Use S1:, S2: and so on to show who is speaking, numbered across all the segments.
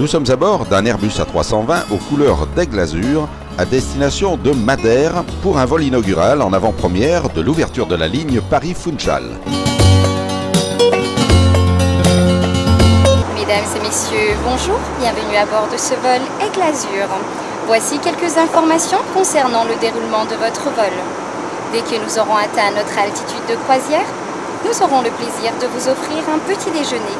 S1: Nous sommes à bord d'un Airbus A320 aux couleurs d'aigle azur à destination de Madère pour un vol inaugural en avant-première de l'ouverture de la ligne Paris-Funchal.
S2: Mesdames et messieurs, bonjour, bienvenue à bord de ce vol Aigle Azur. Voici quelques informations concernant le déroulement de votre vol. Dès que nous aurons atteint notre altitude de croisière, nous aurons le plaisir de vous offrir un petit déjeuner,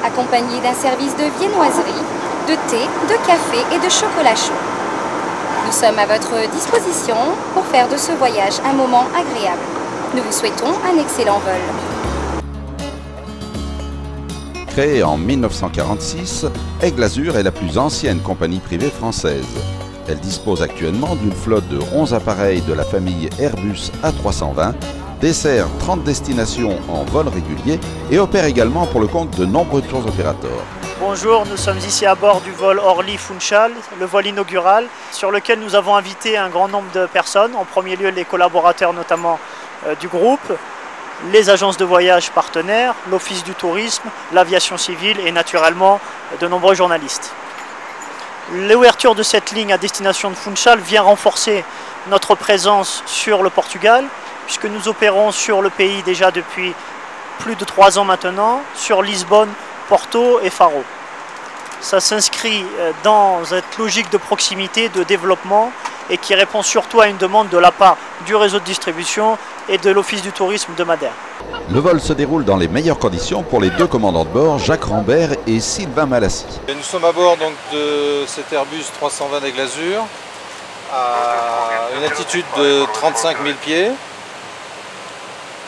S2: accompagné d'un service de viennoiserie, de thé, de café et de chocolat chaud. Nous sommes à votre disposition pour faire de ce voyage un moment agréable. Nous vous souhaitons un excellent vol.
S1: Créée en 1946, Aigle Azur est la plus ancienne compagnie privée française. Elle dispose actuellement d'une flotte de 11 appareils de la famille Airbus A320, dessert 30 destinations en vol régulier et opère également pour le compte de nombreux tours opérateurs.
S3: Bonjour, nous sommes ici à bord du vol Orly-Funchal, le vol inaugural, sur lequel nous avons invité un grand nombre de personnes, en premier lieu les collaborateurs notamment du groupe, les agences de voyage partenaires, l'Office du tourisme, l'aviation civile et naturellement de nombreux journalistes. L'ouverture de cette ligne à destination de Funchal vient renforcer notre présence sur le Portugal, puisque nous opérons sur le pays déjà depuis plus de 3 ans maintenant, sur Lisbonne, Porto et Faro. Ça s'inscrit dans cette logique de proximité, de développement et qui répond surtout à une demande de la part du réseau de distribution et de l'Office du tourisme de Madère.
S1: Le vol se déroule dans les meilleures conditions pour les deux commandants de bord, Jacques Rambert et Sylvain Malassi.
S4: Nous sommes à bord donc, de cet Airbus 320 d'Aigle Azur à une altitude de 35 000 pieds.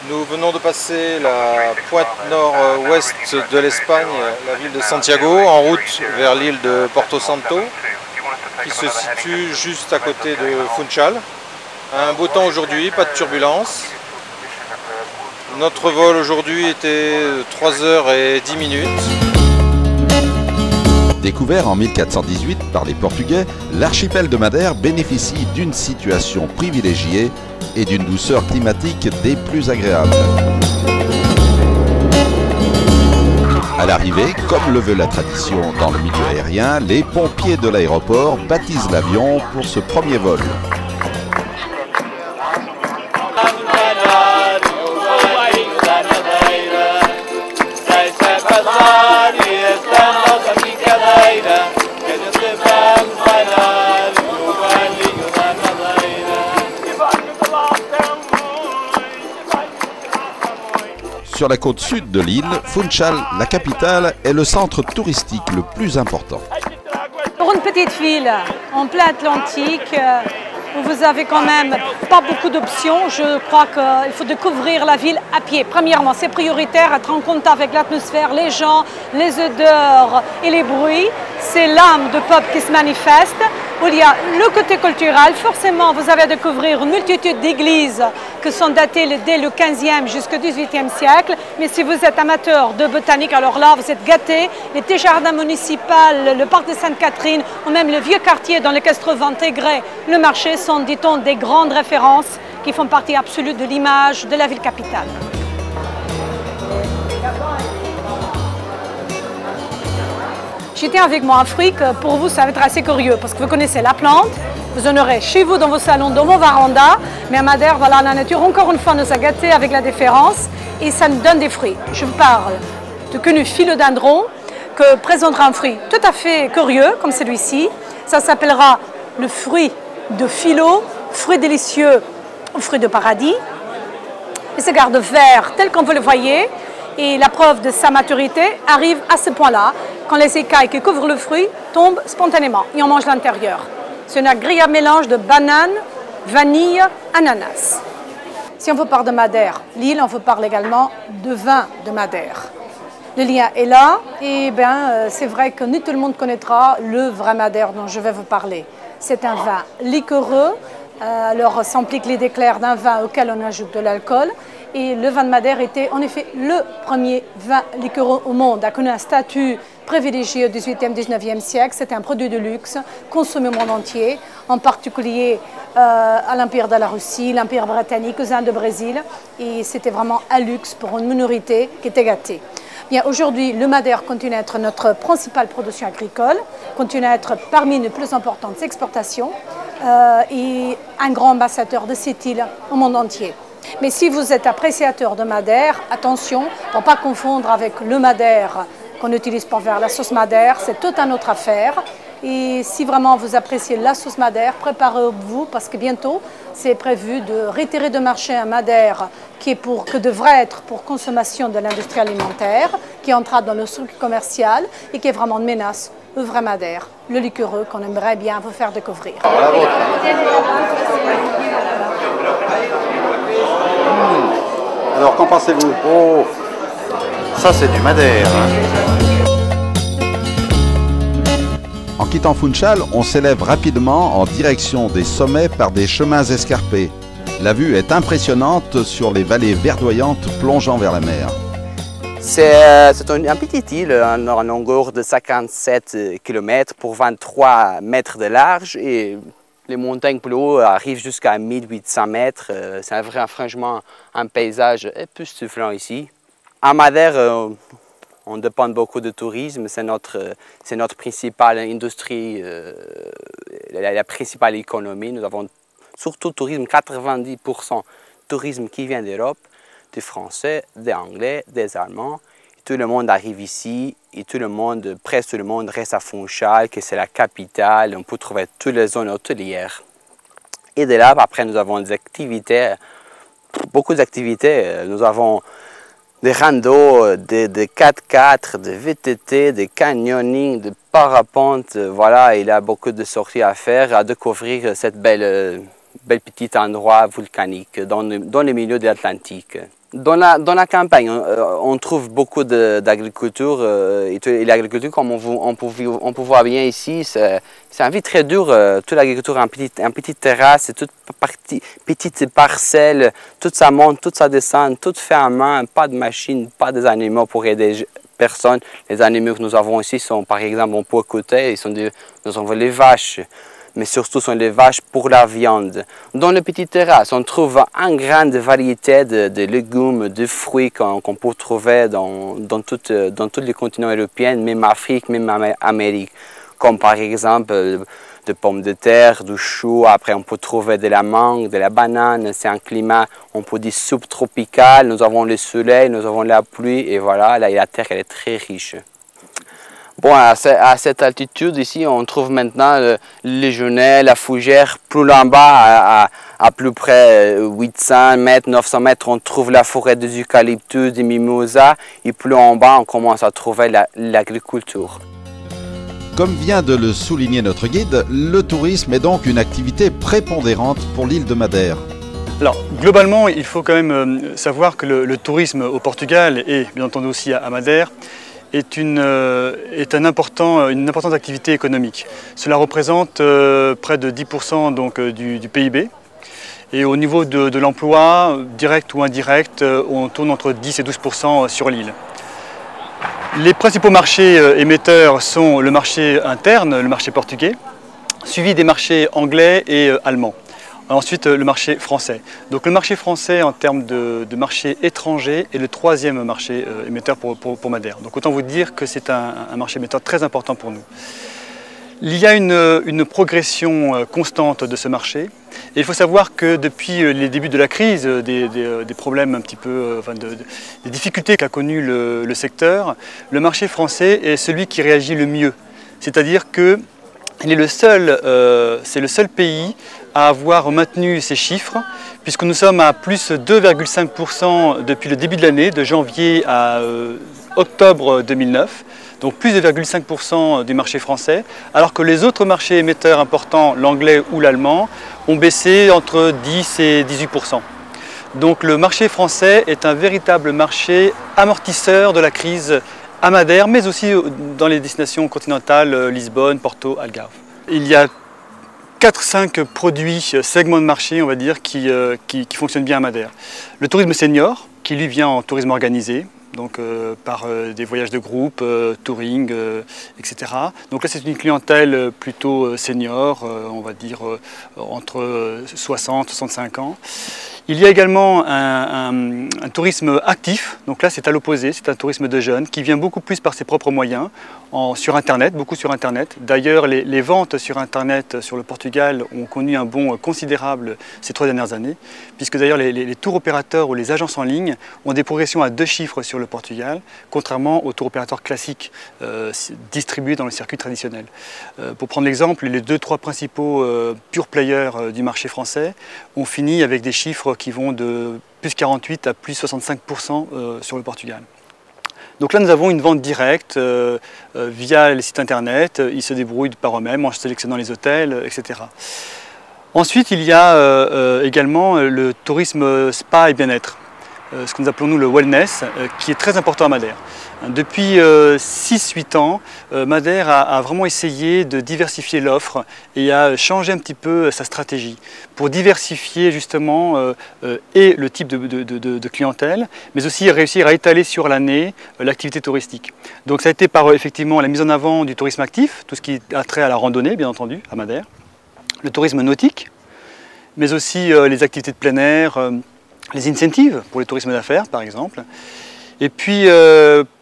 S4: Nous venons de passer la pointe nord-ouest de l'Espagne, la ville de Santiago, en route vers l'île de Porto Santo, qui se situe juste à côté de Funchal. Un beau temps aujourd'hui, pas de turbulence. Notre vol aujourd'hui était 3h10.
S1: Découvert en 1418 par les Portugais, l'archipel de Madère bénéficie d'une situation privilégiée et d'une douceur climatique des plus agréables. À l'arrivée, comme le veut la tradition dans le milieu aérien, les pompiers de l'aéroport baptisent l'avion pour ce premier vol. Sur la côte sud de l'île, Funchal, la capitale, est le centre touristique le plus important.
S5: Pour une petite ville en plein Atlantique, où vous avez quand même pas beaucoup d'options, je crois qu'il faut découvrir la ville à pied. Premièrement, c'est prioritaire, être en contact avec l'atmosphère, les gens, les odeurs et les bruits. C'est l'âme du peuple qui se manifeste, où il y a le côté culturel. Forcément, vous avez à découvrir une multitude d'églises qui sont datées dès le 15e jusqu'au 18e siècle. Mais si vous êtes amateur de botanique, alors là, vous êtes gâtés. Les petits jardins municipaux, le parc de Sainte-Catherine, ou même le vieux quartier dans lequel se trouve intégré le marché sont, dit-on, des grandes références qui font partie absolue de l'image de la ville capitale. J'ai tiens avec moi un fruit que pour vous ça va être assez curieux parce que vous connaissez la plante, vous en aurez chez vous dans vos salons, dans vos verandas, mais à Madère, voilà, la nature encore une fois nous a gâtés avec la différence et ça nous donne des fruits. Je vous parle du connu philodendron que présentera un fruit tout à fait curieux comme celui-ci. Ça s'appellera le fruit de philo, fruit délicieux ou fruit de paradis. Il se garde vert tel qu'on vous le voyez. Et la preuve de sa maturité arrive à ce point-là, quand les écailles qui couvrent le fruit tombent spontanément et on mange l'intérieur. C'est un agréable mélange de banane, vanille, ananas. Si on vous parle de Madère, l'île, on vous parle également de vin de Madère. Le lien est là et c'est vrai que ni tout le monde connaîtra le vrai Madère dont je vais vous parler. C'est un vin liquoreux, alors s'implique l'idée claire d'un vin auquel on ajoute de l'alcool. Et le vin de Madère était en effet le premier vin liquoreux au monde, a connu un statut privilégié au XVIIIe, XIXe siècle. C'était un produit de luxe consommé au monde entier, en particulier à l'Empire de la Russie, l'Empire britannique, aux Indes du Brésil. Et c'était vraiment un luxe pour une minorité qui était gâtée. Bien, aujourd'hui, le Madère continue à être notre principale production agricole, continue à être parmi les plus importantes exportations et un grand ambassadeur de cette île au monde entier. Mais si vous êtes appréciateur de Madère, attention, pour ne pas confondre avec le Madère qu'on utilise pour faire la sauce Madère, c'est toute une autre affaire. Et si vraiment vous appréciez la sauce Madère, préparez-vous parce que bientôt, c'est prévu de retirer de marché un Madère qui devrait être pour consommation de l'industrie alimentaire, qui entrera dans le circuit commercial et qui est vraiment une menace au vrai Madère, le liquoreux qu'on aimerait bien vous faire découvrir.
S1: Bravo. Alors, qu'en pensez-vous?
S6: Oh, ça c'est du Madère.
S1: En quittant Funchal, on s'élève rapidement en direction des sommets par des chemins escarpés. La vue est impressionnante sur les vallées verdoyantes plongeant vers la mer.
S7: C'est un petit île, en longueur de 57 km pour 23 mètres de large et les montagnes plus haut arrivent jusqu'à 1800 mètres. C'est franchement un paysage époustouflant ici. À Madère, on dépend beaucoup du tourisme, c'est notre principale industrie, la principale économie. Nous avons surtout tourisme, 90% tourisme qui vient d'Europe, des Français, des Anglais, des Allemands. Et tout le monde arrive ici et presque tout le monde reste à Funchal, que c'est la capitale. On peut trouver toutes les zones hôtelières. Et de là, après, nous avons des activités, beaucoup d'activités. Nous avons des randos, des 4x4, des VTT, des canyoning, des parapentes. Voilà, il y a beaucoup de sorties à faire, à découvrir cette belle petit endroit volcanique dans le milieu de l'Atlantique. Dans la campagne, on trouve beaucoup d'agriculture et l'agriculture, comme on peut voir bien ici, c'est une vie très dure. Toute l'agriculture en petite terrasse, toute petite parcelle, tout ça monte, tout ça descend, tout fait à main, pas de machine, pas des animaux pour aider personne. Les animaux que nous avons ici sont, par exemple, on peut écouter, nous avons les vaches. Mais surtout sont les vaches pour la viande. Dans les petites terrasses, on trouve une grande variété de légumes, de fruits qu'on peut trouver dans tous les continents européens, même Afrique, même Amérique. Comme par exemple des pommes de terre, du chou, après on peut trouver de la mangue, de la banane. C'est un climat, on peut dire subtropical. Nous avons le soleil, nous avons la pluie et voilà, la terre elle est très riche. Bon, à cette altitude ici, on trouve maintenant les genêts, la fougère. Plus en bas, à plus près 800 mètres, 900 mètres, on trouve la forêt des eucalyptus, des mimosas. Et plus en bas, on commence à trouver l'agriculture.
S1: Comme vient de le souligner notre guide, le tourisme est donc une activité prépondérante pour l'île de Madère.
S8: Alors, globalement, il faut quand même savoir que le tourisme au Portugal et bien entendu aussi à Madère est une importante activité économique. Cela représente près de 10% donc, du PIB. Et au niveau de l'emploi, direct ou indirect, on tourne entre 10 et 12% sur l'île. Les principaux marchés émetteurs sont le marché interne, le marché portugais, suivi des marchés anglais et allemands. Ensuite, le marché français. Donc le marché français en termes de marché étranger est le troisième marché émetteur pour Madère. Donc autant vous dire que c'est un marché émetteur très important pour nous. Il y a une progression constante de ce marché. Et il faut savoir que depuis les débuts de la crise, des problèmes un petit peu, des difficultés qu'a connu le secteur, le marché français est celui qui réagit le mieux. C'est-à-dire que c'est le seul pays à avoir maintenu ces chiffres, puisque nous sommes à plus 2,5% depuis le début de l'année, de janvier à octobre 2009, donc plus de 2,5% du marché français, alors que les autres marchés émetteurs importants, l'anglais ou l'allemand, ont baissé entre 10 et 18%. Donc le marché français est un véritable marché amortisseur de la crise à Madère, mais aussi dans les destinations continentales, Lisbonne, Porto, Algarve. Il y a 4-5 produits, segments de marché, on va dire, qui fonctionnent bien à Madère. Le tourisme senior, qui lui vient en tourisme organisé, donc par des voyages de groupe, touring, etc. Donc là c'est une clientèle plutôt senior, on va dire entre 60 et 65 ans. Il y a également un tourisme actif, donc là c'est à l'opposé, c'est un tourisme de jeunes qui vient beaucoup plus par ses propres moyens, sur Internet, beaucoup sur Internet. D'ailleurs les ventes sur Internet sur le Portugal ont connu un bond considérable ces 3 dernières années, puisque d'ailleurs les tours opérateurs ou les agences en ligne ont des progressions à 2 chiffres sur le Portugal, contrairement aux tours opérateurs classiques distribués dans le circuit traditionnel. Pour prendre l'exemple, les 2-3 principaux pure players du marché français ont fini avec des chiffres qui vont de plus 48 à plus 65% sur le Portugal. Donc là nous avons une vente directe via les sites internet, ils se débrouillent par eux-mêmes en sélectionnant les hôtels, etc. Ensuite il y a également le tourisme spa et bien-être, ce que nous appelons nous le wellness, qui est très important à Madère. Depuis 6-8 ans, Madère a vraiment essayé de diversifier l'offre et a changé un petit peu sa stratégie pour diversifier justement et le type de clientèle, mais aussi réussir à étaler sur l'année l'activité touristique. Donc ça a été par effectivement la mise en avant du tourisme actif, tout ce qui a trait à la randonnée bien entendu à Madère, le tourisme nautique, mais aussi les activités de plein air, les incentives pour le tourisme d'affaires par exemple. Et puis,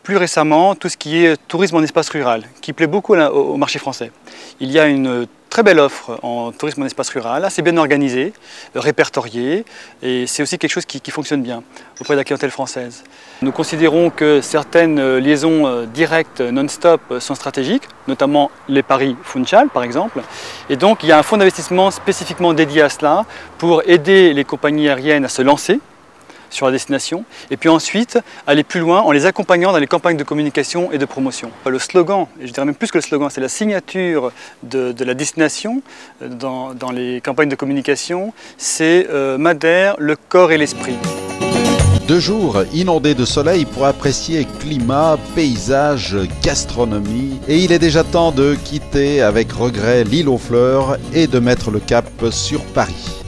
S8: plus récemment, tout ce qui est tourisme en espace rural, qui plaît beaucoup au marché français. Il y a une très belle offre en tourisme en espace rural, assez bien organisée, répertoriée, et c'est aussi quelque chose qui fonctionne bien auprès de la clientèle française. Nous considérons que certaines liaisons directes non-stop sont stratégiques, notamment les Paris-Funchal par exemple, et donc il y a un fonds d'investissement spécifiquement dédié à cela pour aider les compagnies aériennes à se lancer sur la destination, et puis ensuite aller plus loin en les accompagnant dans les campagnes de communication et de promotion. Le slogan, et je dirais même plus que le slogan, c'est la signature de la destination dans les campagnes de communication, c'est Madère, le corps et l'esprit.
S1: 2 jours inondés de soleil pour apprécier climat, paysage, gastronomie. Et il est déjà temps de quitter avec regret l'île aux fleurs et de mettre le cap sur Paris.